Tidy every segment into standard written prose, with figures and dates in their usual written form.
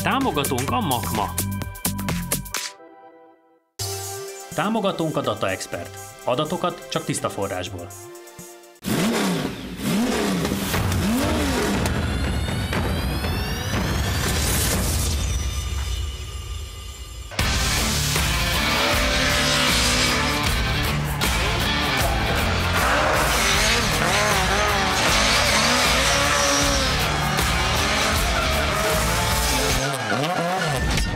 Támogatónk a Makma. Támogatónk a Data Expert. Adatokat csak tiszta forrásból.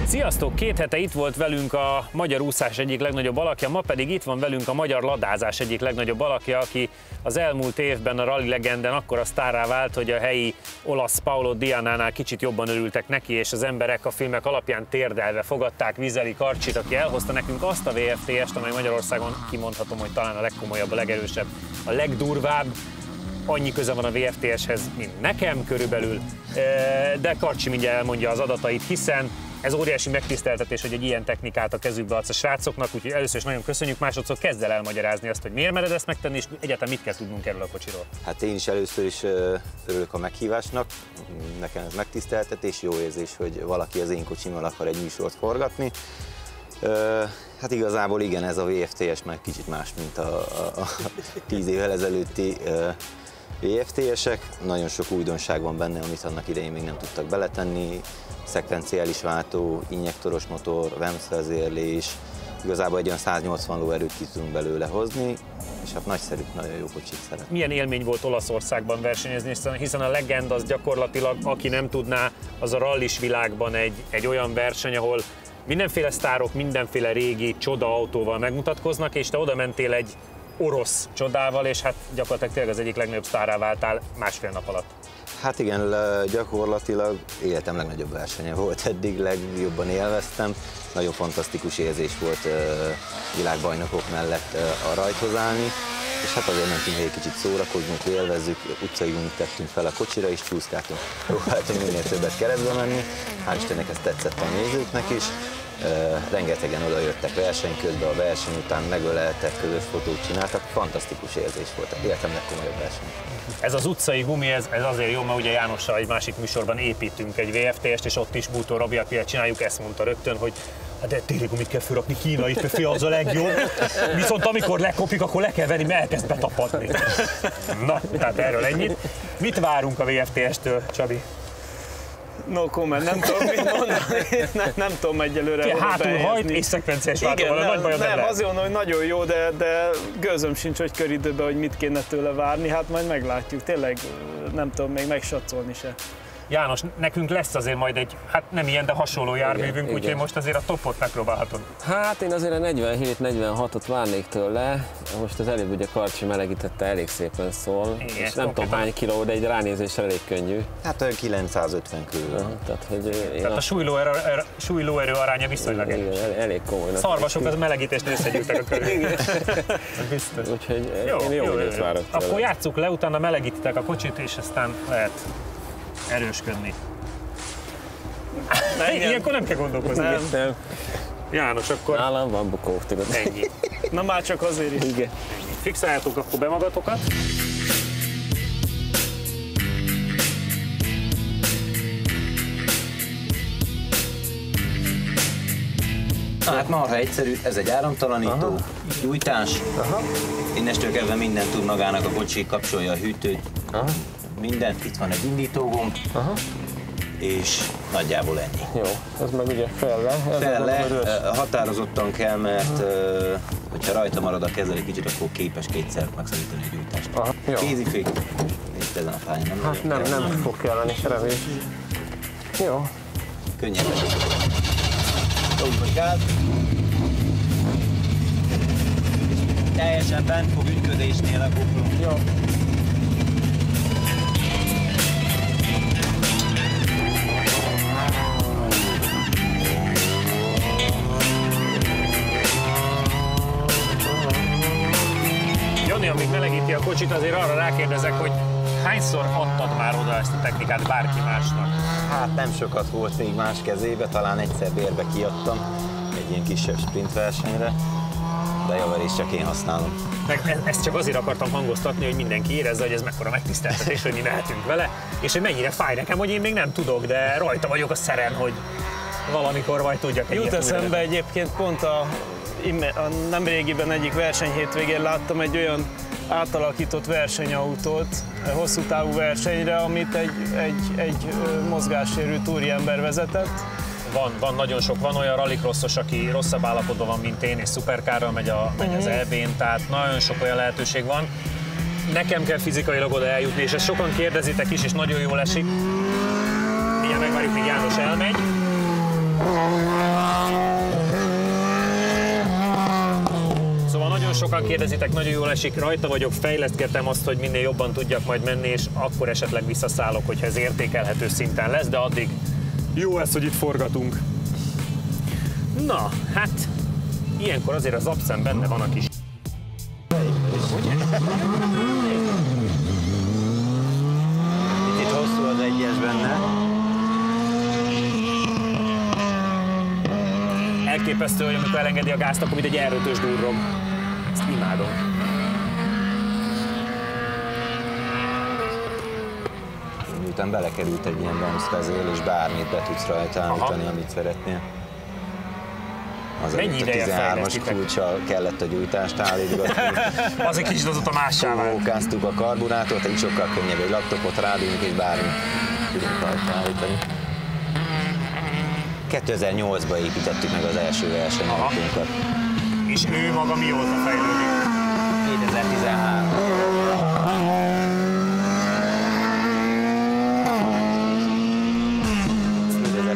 Sziasztok! 2 hete itt volt velünk a magyar úszás egyik legnagyobb alakja, ma pedig itt van velünk a magyar ladázás egyik legnagyobb alakja, aki az elmúlt évben a Rally Legenden akkora sztárrá vált, hogy a helyi olasz Paolo Dianánál kicsit jobban örültek neki, és az emberek a filmek alapján térdelve fogadták Vizeli Karcsit, aki elhozta nekünk azt a VFTS-t, amely Magyarországon kimondhatom, hogy talán a legkomolyabb, a legerősebb, a legdurvább. Annyi köze van a VFTS-hez, mint nekem körülbelül, de Karcsi mindjárt elmondja az adatait, hiszen ez óriási megtiszteltetés, hogy egy ilyen technikát a kezükbe adsz a srácoknak, úgyhogy először is nagyon köszönjük, másodszor kezd el elmagyarázni azt, hogy miért mered ezt megtenni, és egyáltalán mit kell tudnunk erről a kocsiról. Hát én is először is örülök a meghívásnak, nekem ez megtiszteltetés, jó érzés, hogy valaki az én kocsimmal akar egy műsort forgatni. Hát igazából igen, ez a VFTS már kicsit más, mint a 10 évvel ezelőtti VFTS-ek. Nagyon sok újdonság van benne, amit annak idején még nem tudtak beletenni. Szekvenciális váltó, injektoros motor, VEMS vezérlés, igazából egy olyan 180 lóerőt ki tudunk belőle hozni, és hát nagyszerű, nagyon jó kocsit szeret. Milyen élmény volt Olaszországban versenyezni, hiszen a Legend az gyakorlatilag, aki nem tudná, az a rallis világban egy olyan verseny, ahol mindenféle sztárok, mindenféle régi csodaautóval megmutatkoznak, és te oda mentél egy orosz csodával, és hát gyakorlatilag tényleg az egyik legnagyobb sztárrá váltál másfél nap alatt. Hát igen, gyakorlatilag életem legnagyobb versenye volt eddig, legjobban élveztem. Nagyon fantasztikus érzés volt világbajnokok mellett a rajthoz állni, és hát azért mentünk egy kicsit szórakoznunk, élvezzük, utcaigunk tettünk fel a kocsira is, csúszkáltunk, próbáltunk minél többet keresztbe menni. Hál' Istennek ez tetszett a nézőknek is. Rengetegen oda jöttek verseny közben, a verseny után megöleltek, közös fotót csináltak, fantasztikus érzés volt, életem legkomolyabb verseny. Ez az utcai gumi, ez azért jó, mert ugye Jánossal egy másik műsorban építünk egy VFTS-t, és ott is Bútó Robiakivel csináljuk, ezt mondta rögtön, hogy hát de tényleg gumit kell fölrakni, kínai fia az a legjobb, viszont amikor lekopik, akkor le kell venni, mert elkezd betapadni. Na, tehát erről ennyit. Mit várunk a VFTS-től, Csabi? No comment, nem tudom mit mondani, nem tudom egyelőre hátul hajt és szekvenciás váltóval, nagy bajod nem lehet. Azért mondom, hogy nagyon jó, de gőzöm sincs, hogy köridőben, hogy mit kéne tőle várni, hát majd meglátjuk, tényleg nem tudom még megsatszolni se. János, nekünk lesz azért majd egy, hát nem ilyen, de hasonló járművünk, úgyhogy most azért a topot megpróbálhatod. Hát én azért a 47-46-ot várnék tőle, most az előbb ugye Karcsi melegítette, elég szépen szól, igen, és nem tudom hány kiló, de egy ránézésre elég könnyű. Hát olyan 950 körül. Tehát a súly-lóerő aránya viszonylag erős. Elég komoly. Szarvasok az melegítésnél összegyűltek a körül. Biztos. Úgyhogy én jó időt várok tőle. Akkor játsszuk le, utána melegítitek a kocsit, és aztán lehet erősködni. Ilyenkor nem kell gondolkozni. Nem. János, akkor... Nálam van bukó, tudod. Ennyi. Na már csak azért is. Igen. Fixáljátok akkor be magatokat. Hát marha egyszerű, ez egy áramtalanító, gyújtás. Innestől kezdve mindent tud magának a kocsi, kapcsolja a hűtőt. Mindent, itt van egy indítógomb, és nagyjából ennyi. Jó, ez meg ugye fel-le. Határozottan kell, mert hogyha rajta marad a kezel egy kicsit, akkor képes kétszer megszorítani a gyújtást. Kézifék, nincs ezen a pályán, nem fog kelleni serevés. Jó. Könnyen dobd gáz. Teljesen bent fog ügyködésnél a GoPro. Jó. Jani, amíg melegíti a kocsit, azért arra rákérdezek, hogy hányszor adtad már oda ezt a technikát bárki másnak? Hát nem sokat volt még más kezébe, talán egyszer bérbe kiadtam egy ilyen kisebb sprint versenyre. de javarészt csak én használom. Meg ezt csak azért akartam hangoztatni, hogy mindenki érezze, hogy ez mekkora megtiszteltetés, hogy mi mehetünk vele, és hogy mennyire fáj nekem, hogy én még nem tudok, de rajta vagyok a szeren, hogy valamikor majd tudjak egy Jut eszembe egyébként pont a nemrégiben egyik versenyhétvégén láttam egy olyan átalakított versenyautót hosszú távú versenyre, amit egy mozgássérült úriember vezetett. Van nagyon sok, van olyan rallycrossos, aki rosszabb állapotban van, mint én, és szuperkárral megy az EB-n, tehát nagyon sok olyan lehetőség van. Nekem kell fizikailag oda eljutni, és ezt sokan kérdezitek is, és nagyon jól esik. Mindjárt megvárjuk, míg János elmegy. Szóval nagyon sokan kérdezitek, nagyon jól esik, rajta vagyok, fejlesztgetem azt, hogy minél jobban tudjak majd menni, és akkor esetleg visszaszállok, hogyha ez értékelhető szinten lesz, de addig jó ez, hogy itt forgatunk. Na, hát ilyenkor azért az abszem benne van a kis... Itt hosszú az egyes benne. Elképesztő, hogy amikor elengedi a gázt, akkor mint egy erőtös durrog. Ezt imádom. Miután belekerült egy ilyen bounce-vezél, és bármit be tudsz rajta állítani, amit szeretnél. Mennyi ideje a 13-as fejlesztitek? kulccsal kellett a gyújtást állítgatni. Az egy kicsit azóta mássá vált. Fókáztuk a karburátort, így sokkal könnyebb egy laptopot rádunk, és bármit tudunk rajta állítani. 2008-ban építettük meg az első versenyautónkat. És ő maga mióta fejlődik?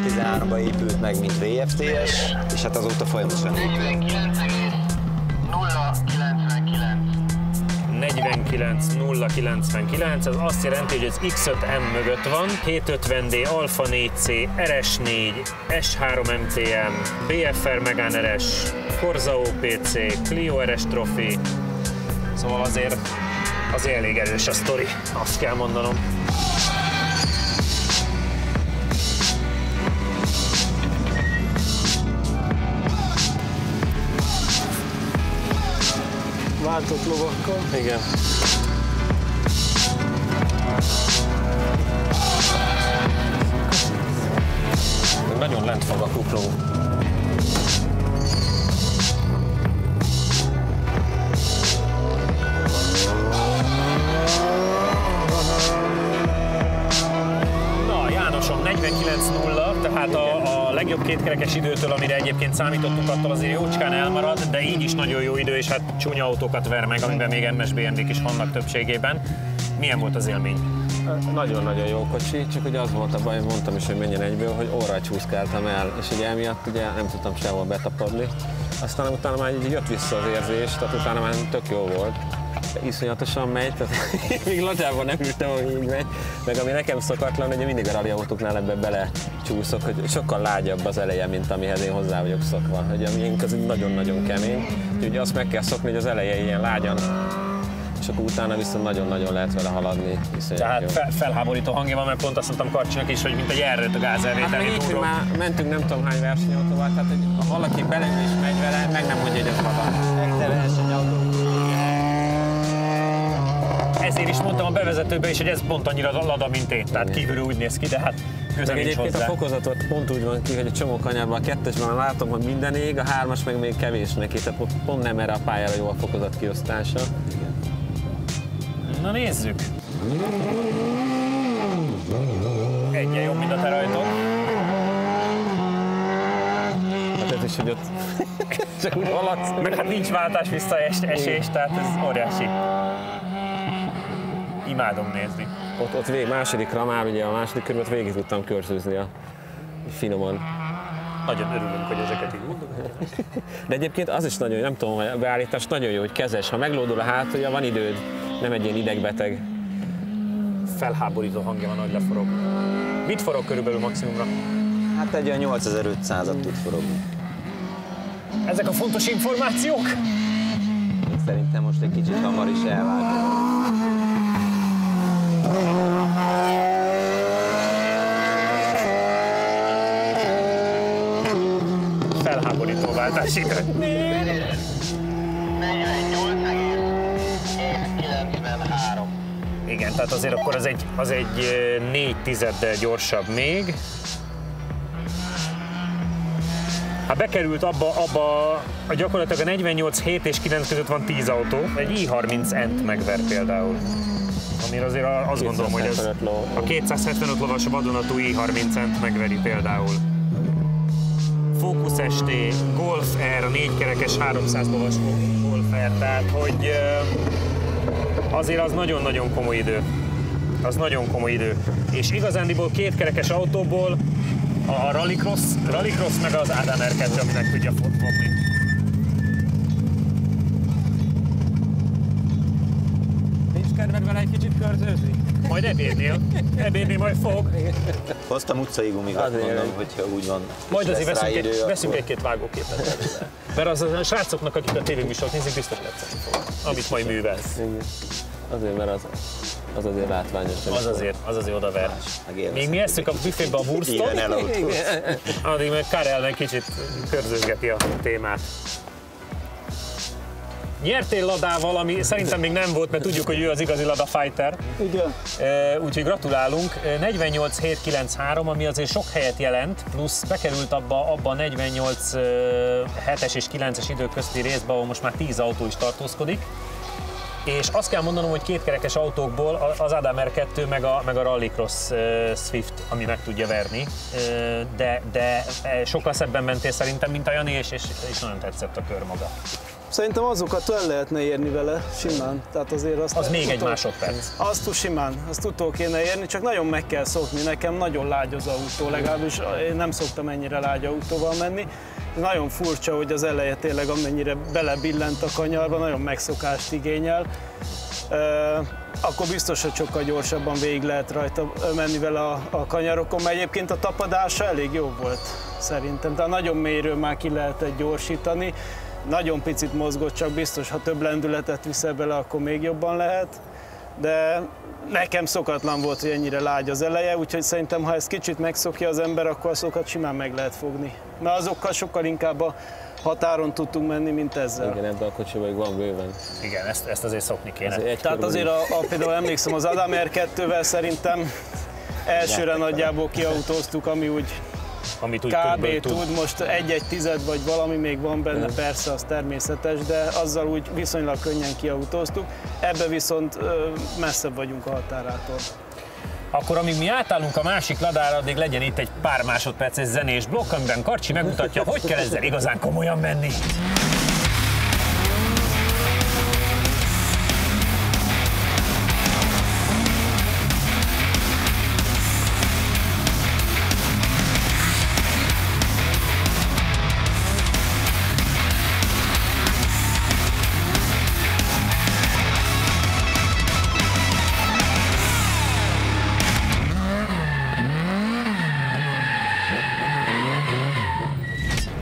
2013-ban épült meg, mint VFTS, és hát azóta folyamatosan épül. 49 099, ez azt jelenti, hogy az X5M mögött van, 250D, Alfa 4C, RS4, S3 MTM, BFR Megane RS, Corsa OPC, Clio RS Trophy, szóval azért elég erős a sztori, azt kell mondanom. Váltott lovakkal. Igen. Nagyon lent fog a kupló. Na, Jánosom, 49-0, tehát a legjobb kétkerekes időtől, amire egyébként számítottunk, attól azért jócskán elmarad, de így is nagyon jó idő, és hát csúnya autókat ver meg, amiben még MS BMW-k is vannak többségében. Milyen volt az élmény? Nagyon-nagyon jó kocsi, csak ugye az volt a baj, mondtam is, hogy menjen egyből, hogy orral csúszkáltam el, és ugye emiatt ugye nem tudtam sehol betapadni. Aztán utána már így jött vissza az érzés, tehát utána már tök jó volt. Iszonyatosan megy, tehát még latyában nem ültem, hogy így megy. Meg ami nekem szokatlan, hogy mindig a rally autóknál ebbe belecsúszok, hogy sokkal lágyabb az eleje, mint amihez én hozzá vagyok szokva. Hogy a miénk az nagyon-nagyon kemény, úgyhogy azt meg kell szokni, hogy az eleje ilyen lágyan, és akkor utána viszont nagyon-nagyon lehet vele haladni. Tehát felháborító hangja van, mert pont azt mondtam Karcsinak is, hogy mint egy erőt a gázervételni hát túró. már mentünk nem tudom hány versenyautóval, tehát hogy ha valaki beleül és megy vele, meg nem mondja, hogy ez haladni. Ezért is mondtam a bevezetőben is, hogy ez pont annyira lada, mint én. Tehát kívülről úgy néz ki, de hát köze nincs egyébként hozzá. A fokozatot pont úgy van ki, hogy a csomó kanyarban a kettesben látom, hogy minden ég, a hármas meg még kevés neki, tehát pont nem erre a pályára jó a fokozat kiosztása. Na nézzük! Egyen jobb, mint a te rajtod. Hát ez is, hogy ott csak úgy haladsz. Meg hát nincs váltás visszaesés, tehát ez óriási. Imádom nézni. Ott végig másodikra már ugye a második körben végig tudtam körzőzni finoman. Nagyon örülünk, hogy ezeket így mondod. De egyébként az is nagyon jó, nem tudom, a beállítás nagyon jó, hogy kezes. Ha meglódul a hátulja, van időd, nem egy ilyen idegbeteg. Felháborító hangja van, hogy leforog. Mit forog körülbelül maximumra? Hát egy olyan 8500-at tud forogni. Ezek a fontos információk? Szerintem most egy kicsit hamar is elvált. Felháborító váltás idő. Igen, tehát azért akkor az egy 4 tizeddel gyorsabb még. Hát bekerült abba gyakorlatilag a 48 7 és 9 között van 10 autó. Egy i30N-t megver például. Amire azért azt gondolom, hogy az a 275 lovas vadonatúj i30N-t megveri például. Focus ST, Golf R, a 4 kerekes 300 lovas Golf R, tehát hogy azért az nagyon-nagyon komoly idő. Az nagyon komoly idő. És igazándiból 2 kerekes autóból a Rallycross meg az Adam R2, ami meg tudja fogni. Nincs kedved vele egy kicsit körzőzni? Majd ebédnél majd fog. Hoztam utcai gumikat, mondom, hogyha úgy van. Majd azért veszünk egy-két vágóképet. Mert az a srácoknak, akik a tévéműsort nézik, biztos tetszeni fog, amit majd művelsz. Azért, mert az azért látványos. Az azért odaver. Még mi esszük a büfébe a wurstot, addig meg Karel meg kicsit körzőzgeti a témát. Nyertél Ladával, ami szerintem még nem volt, mert tudjuk, hogy ő az igazi Lada Fighter. Igen. Úgyhogy gratulálunk. 48-7-9-3, ami azért sok helyet jelent, plusz bekerült abba a 48 7-es és 9-es idők közti részbe, ahol most már 10 autó is tartózkodik. És azt kell mondanom, hogy 2 kerekes autókból az Adam R2 meg a Rallycross Swift, ami meg tudja verni, de sokkal szebben mentél szerintem, mint a Jani, és nagyon tetszett a kör maga. Szerintem azokat el lehetne érni vele simán. Tehát azért az még egy másodperc. Azt simán, azt utól kéne érni, csak nagyon meg kell szokni. Nekem nagyon lágy az autó, legalábbis én nem szoktam ennyire lágy autóval menni. Nagyon furcsa, hogy az eleje tényleg amennyire belebillent a kanyarba, nagyon megszokást igényel. Akkor biztos, hogy sokkal gyorsabban végig lehet rajta menni vele a kanyarokon, mert egyébként a tapadása elég jó volt szerintem. Tehát nagyon mélyről már ki lehetett gyorsítani. Nagyon picit mozgott, csak biztos, ha több lendületet viszel bele, akkor még jobban lehet. De nekem szokatlan volt, hogy ennyire lágy az eleje, úgyhogy szerintem, ha ezt kicsit megszokja az ember, akkor azokat simán meg lehet fogni. Mert azokkal sokkal inkább a határon tudtunk menni, mint ezzel. Igen, ebben a kocsiban van bőven. Igen, ezt azért szokni kéne. Tehát azért például emlékszem, az Adam R2-vel szerintem elsőre nagyjából kiautóztuk, ami úgy kb. Tud, most 1/10 vagy valami még van benne, persze, az természetes, de azzal úgy viszonylag könnyen kiautóztuk. Ebbe viszont messzebb vagyunk a határától. Akkor amíg mi átállunk a másik Ladára, addig legyen itt egy pár másodperces zenés blokk, amiben Karcsi megmutatja, hogy kell ezzel igazán komolyan menni.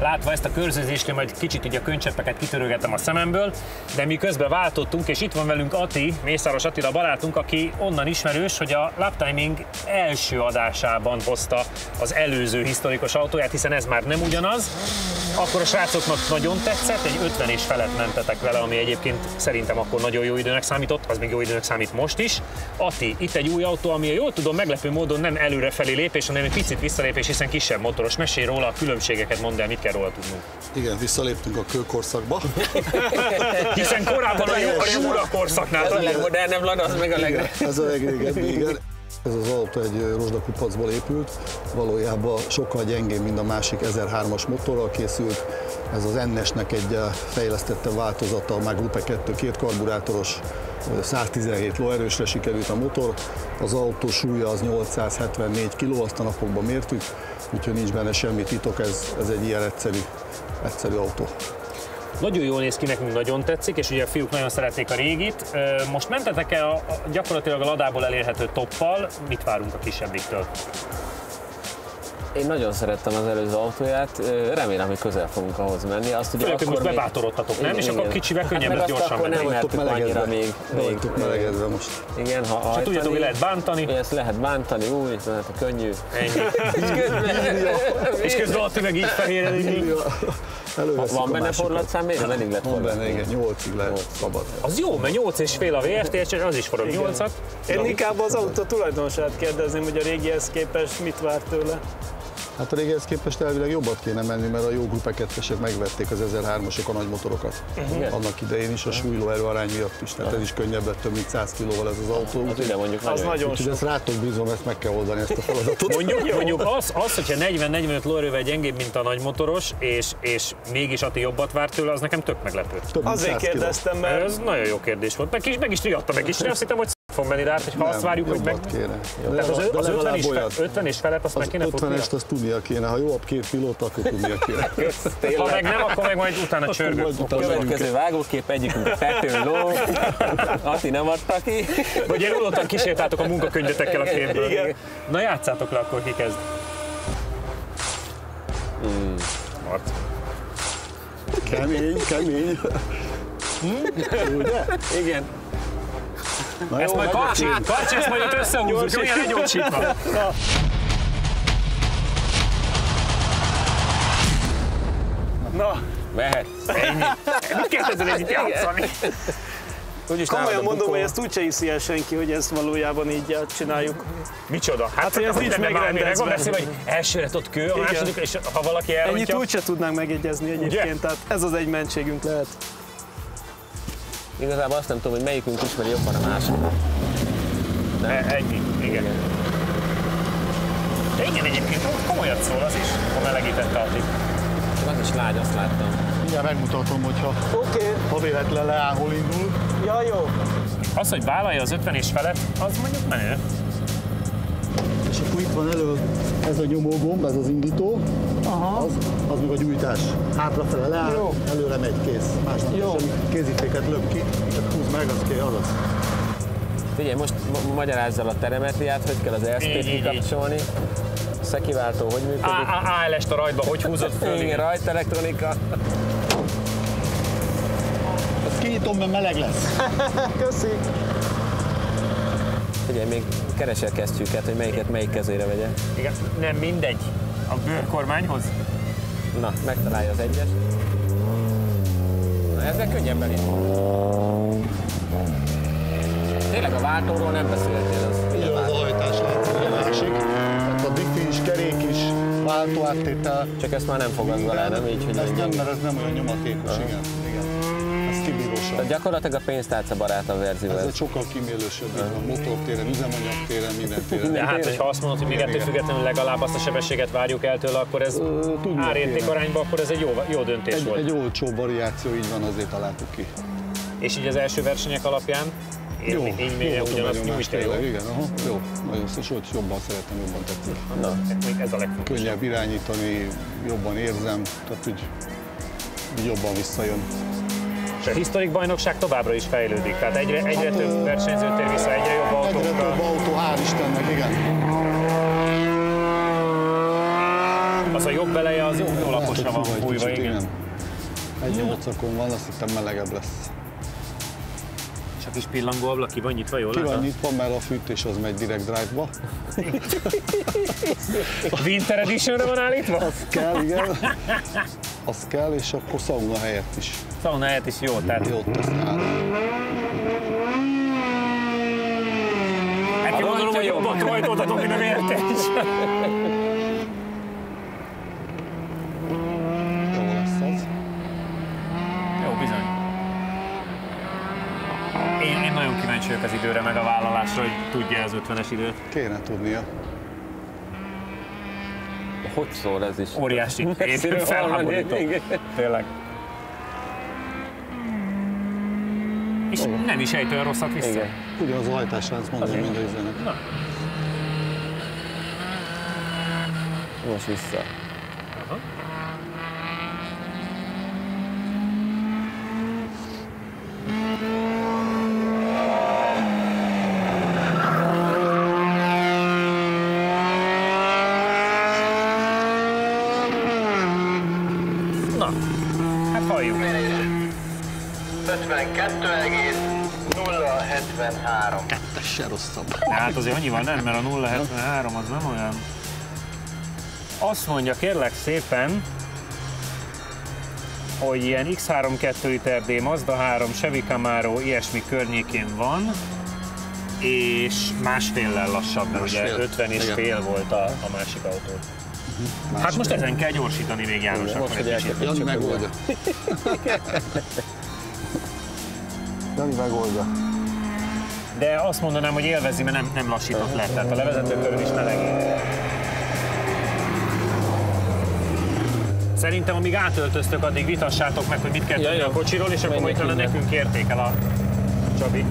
Látva ezt a körzőzésnél majd kicsit ugye a könycseppeket kitörölgetem a szememből, de mi közben váltottunk, és itt van velünk Ati, Mészáros Attila barátunk, aki onnan ismerős, hogy a Laptiming első adásában hozta az előző historikus autóját, hiszen ez már nem ugyanaz. Akkor a srácoknak nagyon tetszett, egy 50 és felett mentetek vele, ami egyébként szerintem akkor nagyon jó időnek számított, az még jó időnek számít most is. Ati, itt egy új autó, ami jól tudom, meglepő módon nem előrefelé lépés, hanem egy picit visszalépés, hiszen kisebb motoros. Mesélj róla, a különbségeket mondd el, mit kell róla tudnunk. Igen, visszaléptünk a kőkorszakba. Hiszen korábban a Jura korszaknál. A legmodernebb Lada, az meg a Ez a legrégebbi, igen. Ez az autó egy rozsdakupacból épült, valójában sokkal gyengébb, mint a másik 1003-as motorral készült. Ez az NS-nek egy fejlesztettebb változata, a Magrupe 2 két karburátoros, 117 lóerősre sikerült a motor. Az autó súlya az 874 kg, azt a napokban mértük, úgyhogy nincs benne semmi titok, ez egy ilyen egyszerű autó. Nagyon jól néz ki, nekünk nagyon tetszik, és ugye a fiúk nagyon szeretnék a régit. Most mentetek el gyakorlatilag a Ladából elérhető toppal, mit várunk a kisebbiktől? Én nagyon szerettem az előző autóját, remélem, hogy közel fogunk ahhoz menni. Azt ugye akkor most bebátorodtatok, nem? És akkor kicsivel könnyebb lesz gyorsan menni. Nem mertük annyira még melegedve most. Igen, ha hajtani. Tudjátok, hogy lehet bántani. Ezt lehet bántani, lehet könnyű. Ennyi. És közben Atti meg így fehéredik. Van benne fordulatszám, miért eddig lett Van benne, igen, 8-ig lehet szabad. Az jó, mert 8,5 a VFT, és az is forog 8-at. Én inkább az autó tulajdonosát kérdezném, hogy a régihez képest mit vár tőle. Hát a régihez képest elvileg jobbat kéne menni, mert a jó Gruppe 2-esek megvették az 1003-asok a nagy motorokat. Annak idején is a súlyolóerő arány miatt is, tehát ez is könnyebb lett, több mint 100 kilóval ez az autó. Hát ugye mondjuk Az nagyon Úgyhogy sok. ezt rátok bízom, ezt meg kell oldani, ezt a feladatot. Mondjuk az, hogyha 40-45 lóerővel gyengébb, mint a nagymotoros, és mégis Ati jobbat várt tőle, az nekem tök meglepő. Több mint Azért 100 kiló. kérdeztem, mert Ez nagyon jó kérdés volt. Meg is riadta meg is. Azt hittem, hogy fog menni rá, hogy ha azt várjuk, hogy meg... Jobbat kéne. Tehát az 50 legalább is, olyat. 50 és felett azt meg Az kéne futnia. 50-est azt tudnia kéne, ha jobb két pilóta, akkor tudnia kéne. Ha meg nem, akkor meg majd utána csörgök. majd utána Következő vágókép, egyikünk a Pető ló, Ati nem adta ki. Vagy én unottan kísértátok a munkakönyvetekkel a képből. Igen. Na játszátok le, akkor ki kezd. Marc. Kemény. Ugye? Igen. Na Ezt jó, majd megyek én. Karcsi, ezt majd itt összehúzzuk, jó, ilyen legyorsítva. na, Mehet. Mit kezded ez itt játszani? Úgyis komolyan nálad a mondom, bukó. hogy ezt úgyse hiszi el senki, hogy ezt valójában így csináljuk. Micsoda? Hát, hogy ez nincs megrendezve. Meg van beszélve, hogy elsőre ott kő, a Igen. második, és ha valaki Ennyit elrontja... úgyse tudnánk megegyezni egyébként, tehát ez az egy mentségünk lehet. Igazából azt nem tudom, hogy melyikünk ismeri jobban a másikat. Ennyi, igen. De igen, egyébként komolyat szól az is, ha melegítette Ati. Csak az is lágy, azt láttam. Mindjárt megmutatom, hogyha ha véletlen leáll, hol indul. Ja, jó. Az, hogy vállalja az 50 és felett, az mondjuk menő. És akkor itt van elő ez a nyomógomb, ez az indító. Az meg a gyújtás. Hátrafele leáll, Jó. előre megy, kész. Jó. Kéziféket löp ki, tehát húz meg, az kész, azaz. Figyelj, most magyarázzal a telemetriát, hogy kell az Így, ESP-t így. kikapcsolni. Szekiváltó, hogy működik. ALS-t a rajtba, hogy húzott föl? Igen, rajta elektronika. Ezt kinyitom, mert meleg lesz. Köszi. Figyelj, még keresel kesztyűket, hogy melyiket melyik kezére vegye. Igen, nem mindegy. A bőrkormányhoz? Na, megtalálja az egyes. Na, ezzel könnyebben itt. Tényleg a váltóról nem beszéltél, az Ugye az a hajtás látszik, a másik. Tehát a diffi is, kerék is, váltó áttétel. csak ezt már nem fogadva le, nem így, hogy Ez nem, legyen. mert ez nem olyan nyomatékos, igen. Ez kibírósabb. Tehát gyakorlatilag a pénztárca barátabb verzió Ez ez. egy sokkal kímélősebb, így van, motortéren, üzemanyagtéren, minden téren. De hát, hogyha azt mondod, hogy még ettől függetlenül legalább azt a sebességet várjuk el tőle, akkor ez tudnia árérték kéne. arányban, akkor ez egy jó döntés volt. Egy olcsó variáció, így van, azért találtuk ki. És így az első versenyek alapján így még ugyanazt nyújtja, jó? Igen, aha, jó. Nagyon sőt, jobban szeretem, jobban tetszik. Na, még ez a legfontosabb. Könnyebb irányítani, jobban érzem, tehát így jobban visszajön. És a historik bajnokság továbbra is fejlődik, tehát egyre több versenyző tér vissza, egyre jobb Egyre több autókkal. autó, hál' Istennek, igen. Az a jobb eleje, az jó laposra van Fúj egy fújva, kicsit, igen. Egy 8-akon van, azt hittem melegebb lesz. És a kis pillangó ablak ki van nyitva, jól Ki van lát? nyitva, mert a fűtés az megy direkt drive-ba. Winter Editionre van állítva? Az kell, igen. Az kell, és akkor szauna helyett is. Szauna helyett is jó, tehát Jót tesz nála. neki gondolom, hogy jobban toltódhatom, mint a vértes. Jó lesz az. Jó, bizony. Én nagyon kíváncsi vagyok az időre, meg a vállalásra, hogy tudja az 50-es időt. Kéne tudnia. Hogy szól ez is? Óriási. Én felháborító. Igen. Tényleg. És nem is ejt olyan rosszat vissza. Igen. Ugyanaz a hajtáslánc, mondom, Azért. mind a üzenet. Na, Most vissza. na, hát halljuk. 52,073. Ez se rosszabb. Hát azért annyival nem, mert a 073 az nem olyan. Azt mondja, kérlek szépen, hogy ilyen X3 2 liter D, Mazda 3, Chevy Camaro, ilyesmi környékén van, és másféllel lassabb, mert ugye 50 és fél volt a másik autó. Hát most ezen kell gyorsítani még Jánosnak. Jani megoldja. Jani megoldja. De azt mondanám, hogy élvezi, mert nem lassított le, tehát a levezető körül is melegít. Szerintem, amíg átöltöztök, addig vitassátok meg, hogy mit kell tudni a kocsiról, és akkor majd nekünk értékel a Csabi.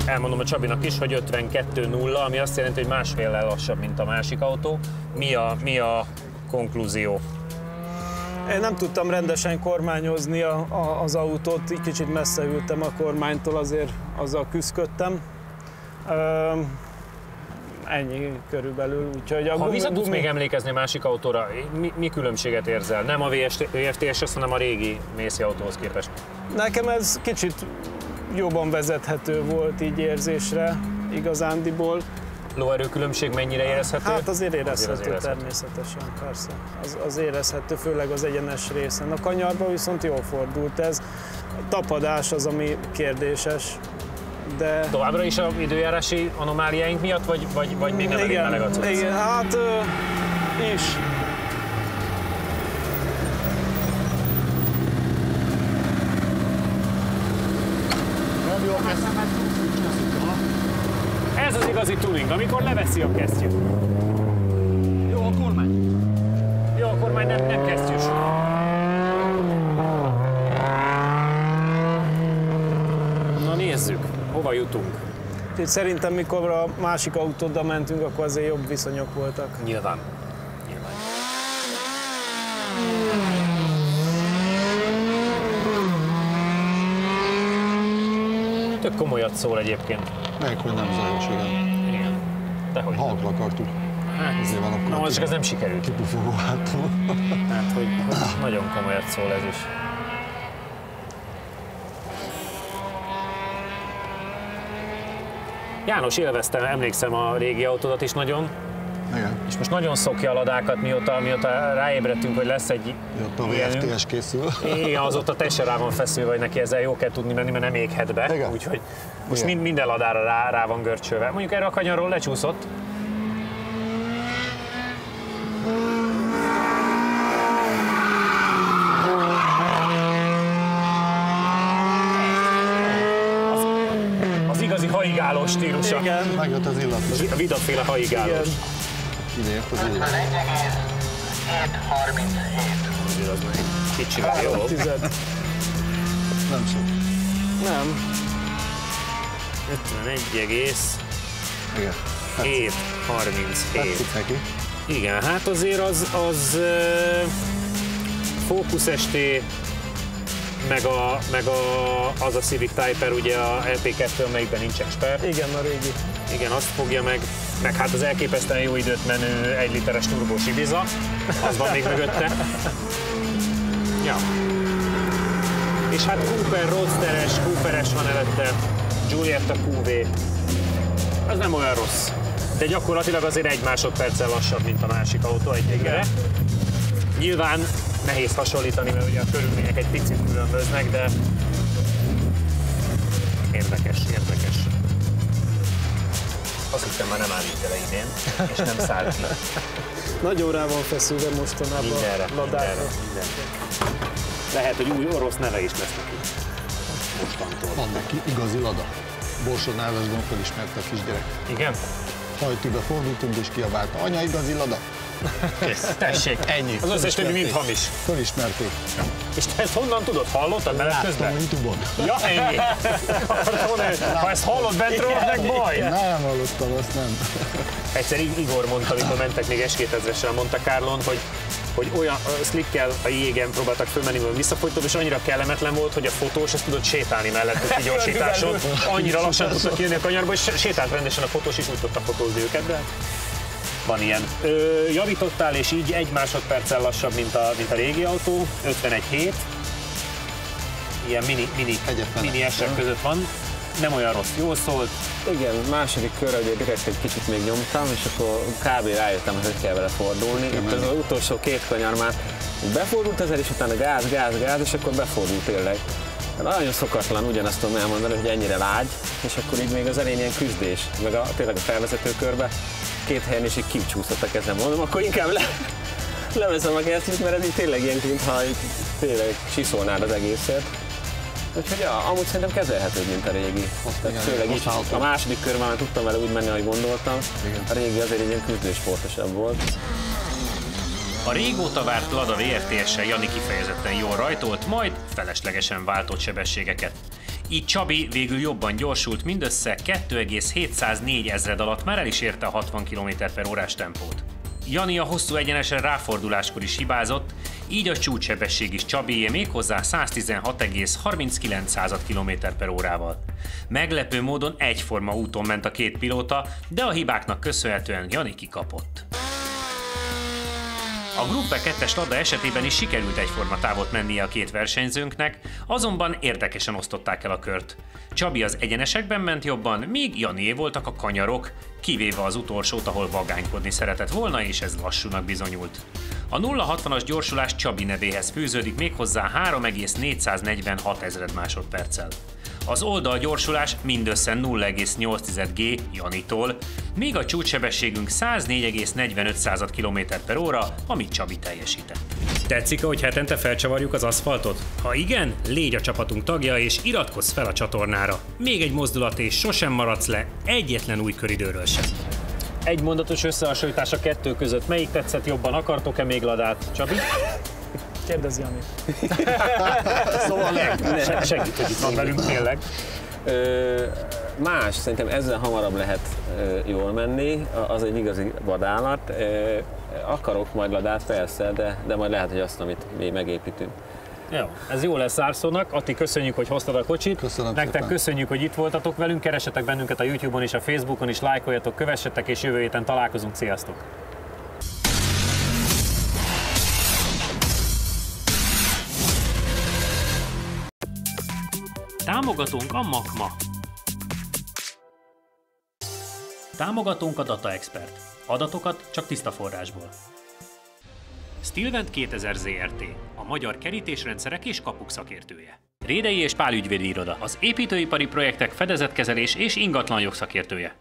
Elmondom a Csabinak is, hogy 52.0, ami azt jelenti, hogy másféllel lassabb, mint a másik autó. Mi a konklúzió? Én nem tudtam rendesen kormányozni az autót, így kicsit messze ültem a kormánytól, azért azzal küzdködtem. Ennyi körülbelül. Úgyhogy ha vissza tudsz még emlékezni a másik autóra, mi különbséget érzel? Nem a VFTS-hez, hanem a régi Mészi autóhoz képest. Nekem ez kicsit jobban vezethető volt így érzésre igazándiból. Lóerő különbség mennyire érezhető? Hát azért érezhető természetesen, persze. Az érezhető, főleg az egyenes részen. A kanyarban viszont jól fordult ez. A tapadás az, ami kérdéses. De... Továbbra is az időjárási anomáliáink miatt, vagy még nem elég meleg a cucc? Igen, hát is. Ez az igazi tuning, amikor leveszi a kesztyűt. Jó a kormány. Jó a kormány, nem kesztyűs. Na nézzük, hova jutunk. Úgyhogy szerintem mikor a másik autóddal mentünk, akkor azért jobb viszonyok voltak. Nyilván. Tök komolyat szól egyébként. Meg, hogy nem zajos, Igen. Dehogy. Halkra akartuk. Hát, ezért van akkor. Na, csak ez nem sikerült. Kipufogó hátul. Hát, hogy nagyon komolyat szól ez is. János élvezte, emlékszem a régi autódat is nagyon. Igen. És most nagyon szokja a ladákat, mióta ráébredtünk, hogy lesz egy a VFTS készül. Igen, azóta teljesen rá van feszülve, hogy neki ezzel jó kell tudni menni, mert nem éghet be. Úgyhogy most minden ladára rá van görcsölve. Mondjuk erre a kanyarról lecsúszott. Az igazi haigálós stílusa. Igen. Megjött az illat. A vidaféle haigálós. Idejött az illat. 51,737. Azért az meg kicsivel jobb. Nem sok. Nem. 51,737. Tetszik neki. Igen, hát azért az Focus ST, meg az a Civic Type-R, ugye a LP2, amelyikben nincs expert. Igen, a régi. Igen, azt fogja meg hát az elképesztően jó időt menő 1 literes turbós Ibiza, az van még mögötte. Ja. És hát Cooper Cooperes van előtte, Giulietta QV. Az nem olyan rossz, de gyakorlatilag azért 1 másodperccel lassabb, mint a másik autó egyikre. Nyilván nehéz hasonlítani, mert ugye a körülmények egy picit különböznek, de érdekes. Azt hiszem, már nem állít el idén, és nem száll ki. Nagyon rá van feszülve mostanában Mindenre. Lehet, hogy új orosz neve is lesz neki mostantól. Van neki igazi lada. Borsod Návezben felismerte a kisgyerek. Igen? Hajtűbe fordultunk és kiabálta, anya, igazi lada. Kész. Tessék, ennyi. Az összes többi mind hamis. Felismerték. És te ezt honnan tudod? Hallottad menet közben? Láttam a YouTube-on. Ja, ennyi. Ha ezt hallod bentről, az meg baj. Nem hallottam, azt nem. Egyszer Igor mondta, amikor mentek még S2000-esre, mondta Kárlon, hogy olyan slickkel a jégen próbáltak fölmenni, hogy visszafogytok, és annyira kellemetlen volt, hogy a fotós ezt tudott sétálni mellett a gyorsításon. Annyira lassan tudtak kijönni a kanyarba, és sétált rendesen a fotós, és úgy tudta fotózni őket, de van ilyen. Javítottál, és így 1 másodperccel lassabb, mint a régi autó, 51.7. Ilyen mini esek között van. Nem olyan rossz, jól szólt. Igen, második körre ugye direkt egy kicsit még nyomtam, és akkor kb. Rájöttem, hogy kell vele fordulni. Itt az utolsó 2 kanyar már befordult ezer, és utána gáz, és akkor befordult tényleg. Nagyon szokatlan ugyanazt tudom elmondani, hogy ennyire lágy, és akkor így még az elején ilyen küzdés, meg tényleg a felvezető körbe 2 helyen is így kicsúszott a kezem, mondom, akkor inkább leveszem a kesztyűt, mert ez így tényleg ilyen, mintha tényleg siszolnád az egészet. Úgyhogy ja, amúgy szerintem kezelhetőbb, mint a régi. Főleg így a második körben már tudtam vele úgy menni, ahogy gondoltam. Igen. A régi azért egy ilyen küzdősportosabb volt. A régóta várt Lada VRTS-sel Jani kifejezetten jól rajtolt, majd feleslegesen váltott sebességeket. Így Csabi végül jobban gyorsult, mindössze 2,704 ezred alatt már el is érte a 60 km/h-s tempót. Jani a hosszú egyenesen ráforduláskor is hibázott, így a csúcssebesség is Csabié, méghozzá 116,39 km/h-val. Meglepő módon egyforma úton ment a 2 pilóta, de a hibáknak köszönhetően Jani kikapott. A Gruppe 2-es Lada esetében is sikerült egyforma távot mennie a 2 versenyzőnknek, azonban érdekesen osztották el a kört. Csabi az egyenesekben ment jobban, míg Janié voltak a kanyarok, kivéve az utolsót, ahol vagánykodni szeretett volna, és ez lassúnak bizonyult. A 0-60-as gyorsulás Csabi nevéhez fűződik, méghozzá 3,446 ezred másodperccel. Az oldalgyorsulás mindössze 0,8 G Janitól, míg a csúcssebességünk 104,45 km/h, amit Csabi teljesített. Tetszik, hogy hetente felcsavarjuk az aszfaltot? Ha igen, légy a csapatunk tagja és iratkozz fel a csatornára. Még egy mozdulat és sosem maradsz le egyetlen új köridőről sem. Egy mondatos összehasonlítás a 2 között. Melyik tetszett jobban? Akartok-e még Ladát, Csabi? Kérdezz Jani. Szóval segít, hogy itt van velünk tényleg. Más, szerintem ezzel hamarabb lehet jól menni, az egy igazi vadállat. Akarok majd Ladát, persze, de majd lehet, hogy azt, amit mi megépítünk. Jó, ez jó lesz Zárszónak. Atti, köszönjük, hogy hoztad a kocsit. Köszönöm Nektek szépen. köszönjük, hogy itt voltatok velünk. Keressetek bennünket a YouTube-on és a Facebookon is, lájkoljatok, kövessetek, és jövő héten találkozunk. Sziasztok! Támogatónk a Makma. Támogatónk a Data Expert. Adatokat csak tiszta forrásból. Stilvent 2000 Zrt. A magyar kerítésrendszerek és kapuk szakértője. Rédei és Pál ügyvédi iroda. Az építőipari projektek fedezetkezelés és ingatlan jogszakértője.